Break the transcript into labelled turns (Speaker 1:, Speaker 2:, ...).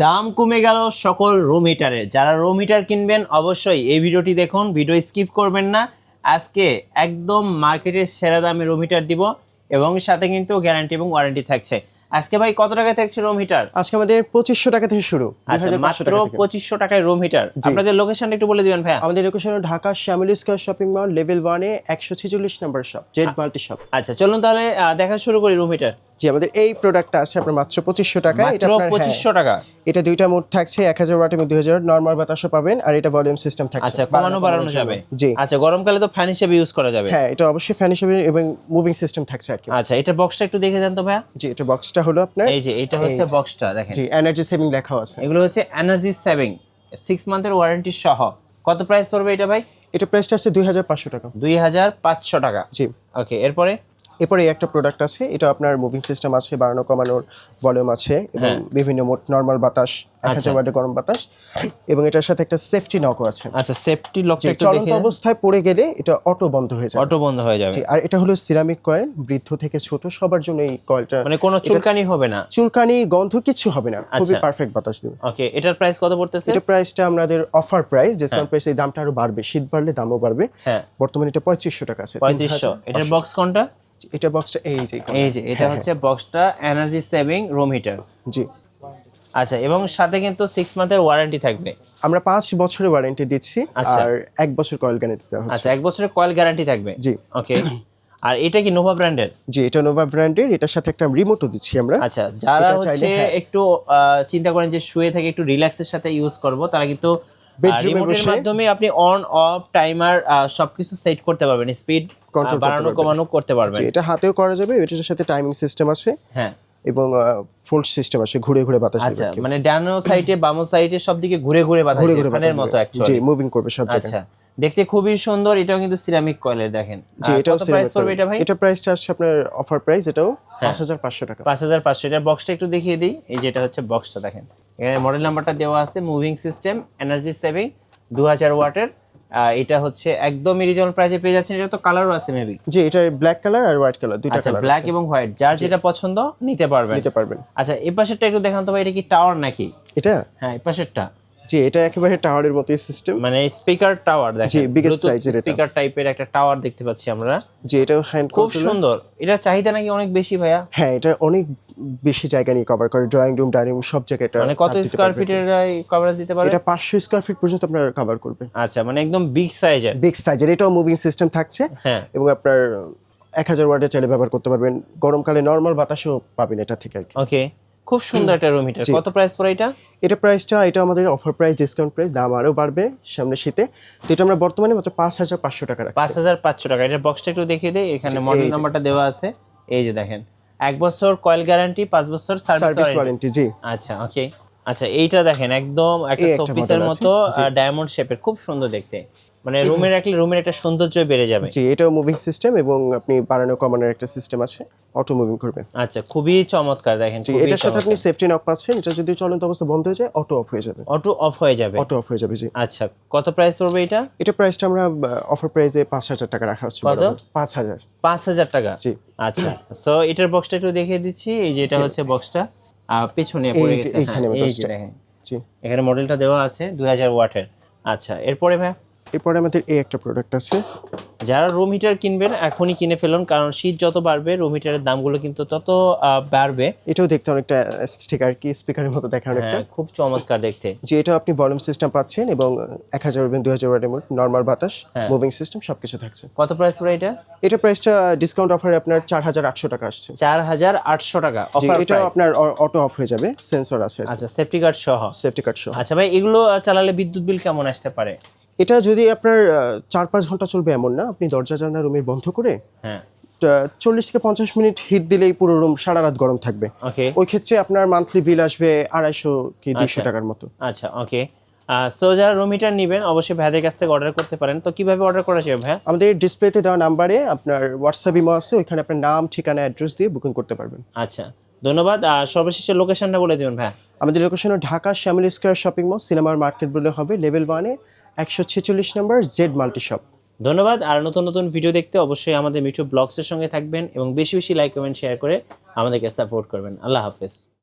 Speaker 1: দাম কমে গেল সকল রুম হিটারের। যারা রুম হিটার কিনবেন অবশ্যই এই ভিডিওটি দেখুন, ভিডিও স্কিপ করবেন না। আজকে একদম মার্কেটের সেরা দামে রুম হিটার দিব এবং সাথে কিন্তু গ্যারান্টি এবং ওয়ারেন্টি থাকছে। আজকে ভাই কত টাকায় থাকছে রুম হিটার?
Speaker 2: আজকে আমাদের 2500 টাকা থেকে শুরু।
Speaker 1: আচ্ছা, মাত্র 2500 টাকায় রুম হিটার। আপনাদের লোকেশনটা একটু বলে দিবেন ভাই।
Speaker 2: আমাদের location Dhaka Shyamoli square shopping mall level 1 এ 146 number shop, Z multi shop.
Speaker 1: আচ্ছা চলুন তাহলে দেখা শুরু করি রুম হিটার।
Speaker 2: জি, আমাদের এই প্রোডাক্টটা আছে আপনার মাত্র 2500 টাকা।
Speaker 1: এটা আপনার 2500 টাকা।
Speaker 2: এটা দুইটা মোড থাকছে, 1000 ওয়াট এবং 2000 নরমাল বাতাসও পাবেন, আর এটা ভলিউম সিস্টেম থাকছে।
Speaker 1: আচ্ছা, কমানো বাড়ানো যাবে।
Speaker 2: জি,
Speaker 1: আচ্ছা, গরমকালে তো ফ্যান হিসেবে ইউজ করা যাবে।
Speaker 2: হ্যাঁ, এটা অবশ্যই ফ্যান হিসেবে এবং মুভিং সিস্টেম থাকছে আর কি।
Speaker 1: আচ্ছা, এটা বক্সটা একটু দেখে দেন তো ভাইয়া।
Speaker 2: জি, এটা বক্সটা হলো আপনার
Speaker 1: এই যে এটা হচ্ছে বক্সটা দেখেন।
Speaker 2: জি, এনার্জি সেভিং লেখা আছে।
Speaker 1: এগুলো হচ্ছে এনার্জি সেভিং 6 মান্থের ওয়ারেন্টি সহ। কত প্রাইস পড়বে এটা ভাই?
Speaker 2: এটা প্রাইসটা আছে 2500 টাকা।
Speaker 1: 2500 টাকা।
Speaker 2: জি,
Speaker 1: ওকে, এরপরে
Speaker 2: এই একটা প্রোডাক্ট আছে, এটা আপনার মুভিং সিস্টেম আছে, বাড়ানো কমানোর ভলিউম আছে এবং বিভিন্ন মোড নরমাল বাতাস, 1000 ওয়াটের গরম বাতাস, এবং এটার সাথে একটা সেফটি নকও আছে।
Speaker 1: আচ্ছা, সেফটি লকটা একটু
Speaker 2: চলন্ত অবস্থায় পড়ে গেলে এটা অটো বন্ধ হয়ে যাবে।
Speaker 1: অটো বন্ধ হয়ে যাবে।
Speaker 2: আর এটা হলো সিরামিক কয়েল, বৃদ্ধ থেকে ছোট সবার জন্য এই কয়েলটা।
Speaker 1: মানে কোনো চুলকানি হবে না?
Speaker 2: চুলকানি গন্ধ কিছু হবে না, খুবই পারফেক্ট বাতাস দেবে।
Speaker 1: ওকে, এটার প্রাইস কত পড়তেছে?
Speaker 2: এটা প্রাইসটা আমাদের অফার প্রাইস, ডিসকাউন্ট প্রাইস, এই দামটা আরো বাড়বে, শীত বাড়লে দামও বাড়বে।
Speaker 1: হ্যাঁ,
Speaker 2: বর্তমানে এটা 3500 টাকা আছে।
Speaker 1: 3500। এটার বক্স কোনটা?
Speaker 2: এটা বক্সটা এই যে
Speaker 1: এটা হচ্ছে বক্সটা এনার্জি সেভিং রুম হিটার।
Speaker 2: জি,
Speaker 1: আচ্ছা, এবং সাথে কিন্তু 6 মান্থের ওয়ারেন্টি থাকবে।
Speaker 2: আমরা 5 বছরের ওয়ারেন্টি দিচ্ছি, আর 1 বছর কয়েল গ্যারান্টি দেওয়া হচ্ছে।
Speaker 1: আচ্ছা, 1 বছরের কয়েল গ্যারান্টি থাকবে।
Speaker 2: জি,
Speaker 1: ওকে। আর এটা কি নোভা ব্র্যান্ডের?
Speaker 2: জি, এটা নোভা ব্র্যান্ডের। এটার সাথে একটা রিমোটও দিচ্ছি আমরা।
Speaker 1: আচ্ছা, যারা হচ্ছে একটু চিন্তা করেন যে শুয়ে থেকে একটু রিল্যাক্সের সাথে ইউজ করব, তারা কিন্তু রিমোটের মাধ্যমে আপনি অন অফ টাইমার সবকিছু সেট করতে পারবেন, স্পিড বাড়ানো কমানো করতে পারবেন।
Speaker 2: এটা হাতেও করা যাবে, এটার সাথে টাইমিং সিস্টেম আছে।
Speaker 1: হ্যাঁ,
Speaker 2: এবং ফোল্ড সিস্টেম আছে, ঘুরে ঘুরে বাতাস দিবে।
Speaker 1: আচ্ছা, মানে ডানো সাইডে বাম সাইডে সব দিকে ঘুরে ঘুরে বাতাস দিবে, ফ্যানের মতো অ্যাকচুয়ালি।
Speaker 2: জি, মুভিং করবে সব দিকে।
Speaker 1: আচ্ছা, দেখতে খুবই সুন্দর। এটাও কিন্তু সিরামিক কয়েলের দেখেন।
Speaker 2: জি, এটাও
Speaker 1: প্রাইস পড়বে এটা ভাই?
Speaker 2: এটা প্রাইসটা আছে আপনার অফার প্রাইস, এটাও 5500 টাকা।
Speaker 1: 5500। এটা বক্সটা একটু দেখিয়ে দিই। এই যে এটা হচ্ছে বক্সটা দেখেন, এখানে মডেল নাম্বারটা দেওয়া আছে, মুভিং সিস্টেম এনার্জি সেভিং 2000 ওয়াটের। এটা হচ্ছে একদম রিজনেবল প্রাইসে পেয়ে যাচ্ছেন। এটা তো কালারও আছে মেবি।
Speaker 2: জি, এটা ব্ল্যাক কালার আর হোয়াইট কালার, দুইটা কালার আছে।
Speaker 1: ব্ল্যাক এবং হোয়াইট, যার যেটা পছন্দ নিতে পারবেন। আচ্ছা, এই পাশেরটা একটু দেখান তো ভাই, এটা কি টাওয়ার নাকি?
Speaker 2: এটা
Speaker 1: হ্যাঁ, এই পাশেরটা।
Speaker 2: জি, এটা একেবারে টাওয়ারের মতোই সিস্টেম,
Speaker 1: মানে স্পিকার টাওয়ার দেখেন।
Speaker 2: জি, বিগেস্ট সাইজের
Speaker 1: স্পিকার টাইপের একটা টাওয়ার দেখতে পাচ্ছি আমরা।
Speaker 2: জি, এটাও হ্যান্ড
Speaker 1: খুব সুন্দর। এটা চাহিদা নাকি অনেক বেশি ভাইয়া?
Speaker 2: হ্যাঁ, এটা অনেক বেশি জায়গা নিয়ে কভার করে, ড্রয়িং রুম, ডাইনিং রুম সব জায়গায়। এটা
Speaker 1: মানে কত স্কয়ার ফিটের কভারেজ দিতে পারে?
Speaker 2: এটা 500 স্কয়ার ফিট পর্যন্ত আপনার কভার করবে।
Speaker 1: আচ্ছা, মানে একদম বিগ সাইজের।
Speaker 2: এটাও মুভিং সিস্টেম থাকছে।
Speaker 1: হ্যাঁ,
Speaker 2: এবং আপনার 1000 ওয়াটের চাইলে ব্যবহার করতে পারবেন, গরমকালে নরমাল বাতাসও পাবেন এটা থেকে আর কি।
Speaker 1: ওকে, খুব সুন্দর একটা রুম হিটার। কত প্রাইস পড়ে এটা?
Speaker 2: এটা আমাদের অফার প্রাইস, ডিসকাউন্ট প্রাইস, দাম আরো বাড়বে সামনে শীতে। তো এটা আমরা বর্তমানে মাত্র 5500 টাকা রাখছি।
Speaker 1: 5500 টাকা। এটা বক্সটা একটু দেখিয়ে দেই, এখানে মডেল নাম্বারটা দেওয়া আছে। এই যে দেখেন, 1 বছর কয়েল গ্যারান্টি, 5 বছর সার্ভিস ওয়ারেন্টি।
Speaker 2: জি,
Speaker 1: আচ্ছা, ওকে। আচ্ছা, এইটা দেখেন একদম একটা শোপিসের মতো, ডায়মন্ড শেপের, খুব সুন্দর দেখতে। মানে রুমে রাখলে রুমের একটা সৌন্দর্য বেড়ে যাবে।
Speaker 2: জি, এটাও মুভিং সিস্টেম এবং আপনি বাড়ানো কমানোর একটা সিস্টেম আছে, অটো মুভিং করবে।
Speaker 1: আচ্ছা, খুবই চমৎকার দেখেন।
Speaker 2: এটার সাথে আপনি সেফটি নক পাচ্ছেন, এটা যদি চলন্ত অবস্থা বন্ধ হয়ে যায় অটো অফ হয়ে যাবে।
Speaker 1: অটো অফ হয়ে যাবে।
Speaker 2: জি,
Speaker 1: আচ্ছা, কত প্রাইস পড়বে এটা?
Speaker 2: এটা প্রাইসটা আমরা অফার প্রাইসে 5000 টাকা রাখা হচ্ছে।
Speaker 1: কত?
Speaker 2: 5000
Speaker 1: টাকা।
Speaker 2: জি,
Speaker 1: আচ্ছা। সো এটার বক্সটা একটু দেখিয়ে দিচ্ছি। এই যে এটা হচ্ছে বক্সটা, পেছনে পড়ে গেছে। এই যে দেখেন,
Speaker 2: জি,
Speaker 1: এখানে মডেলটা দেওয়া আছে 2000 ওয়াটের। আচ্ছা, এরপরে ভাই?
Speaker 2: এরপরে আমাদের একটা প্রোডাক্ট আছে।
Speaker 1: যারা রুম হিটার কিনবেন এখনই কিনে ফেলুন, কারণ শীত যত বাড়বে রুম হিটারের দামগুলো কিন্তু তত বাড়বে।
Speaker 2: এটাও দেখতে অনেকটা ঠিক আর কি, স্পিকারের মতো দেখা অনেকটা।
Speaker 1: খুব চমৎকার দেখতে।
Speaker 2: যে এটা আপনি ভলিউম সিস্টেম পাচ্ছেন এবং 1000 এবং 2000 ওয়াটের নরমাল বাতাস, মুভিং সিস্টেম সবকিছু থাকছে।
Speaker 1: কত প্রাইস পড়ে এটা?
Speaker 2: এটা প্রাইসটা ডিসকাউন্ট অফারে আপনার 4800 টাকা আসছে।
Speaker 1: 4800 টাকা অফার প্রাইস।
Speaker 2: এটা আপনার অটো অফ হয়ে যাবে, সেন্সর আছে।
Speaker 1: আচ্ছা, সেফটি কার্ড সহ।
Speaker 2: আচ্ছা
Speaker 1: ভাই, এগুলো চালালে বিদ্যুৎ বিল কেমন আসতে পারে?
Speaker 2: এটা যদি আপনার 4-5 ঘন্টা চলবে এমন না, আপনি দরজা জানলা রুমের বন্ধ করে 40 থেকে 50 মিনিট হিট দিলেই পুরো রুম সারা রাত গরম থাকবে। ওই ক্ষেত্রে আপনার মান্থলি বিল আসবে 250 কি 200 টাকার মতো।
Speaker 1: আচ্ছা, ওকে। সো যারা রুম হিটার নেবেন অবশ্যই ভাইদের কাছ থেকে অর্ডার করতে পারেন। তো কিভাবে অর্ডার করা যাবে ভাই?
Speaker 2: আমাদের ডিসপ্লেতে দেওয়া নাম্বারে আপনার হোয়াটসঅ্যাপ ইমো আছে, ওইখানে আপনার নাম, ঠিকানা, অ্যাড্রেস দিয়ে বুকিং করতে পারবেন।
Speaker 1: আচ্ছা, ধন্যবাদ। সর্বশেষে লোকেশনটা বলে দিবেন ভাই।
Speaker 2: আমাদের location Dhaka Shyamoli square shopping mall, সিনেমার মার্কেট বলে হবে, লেভেল 1 এ 146 নম্বর, জেড মাল্টি শপ।
Speaker 1: ধন্যবাদ। আর নতুন নতুন ভিডিও দেখতে অবশ্যই আমাদের মিঠু ব্লগসের সঙ্গে থাকবেন এবং বেশি বেশি লাইক কমেন্ট শেয়ার করে আমাদেরকে সাপোর্ট করবেন। আল্লাহ হাফেজ।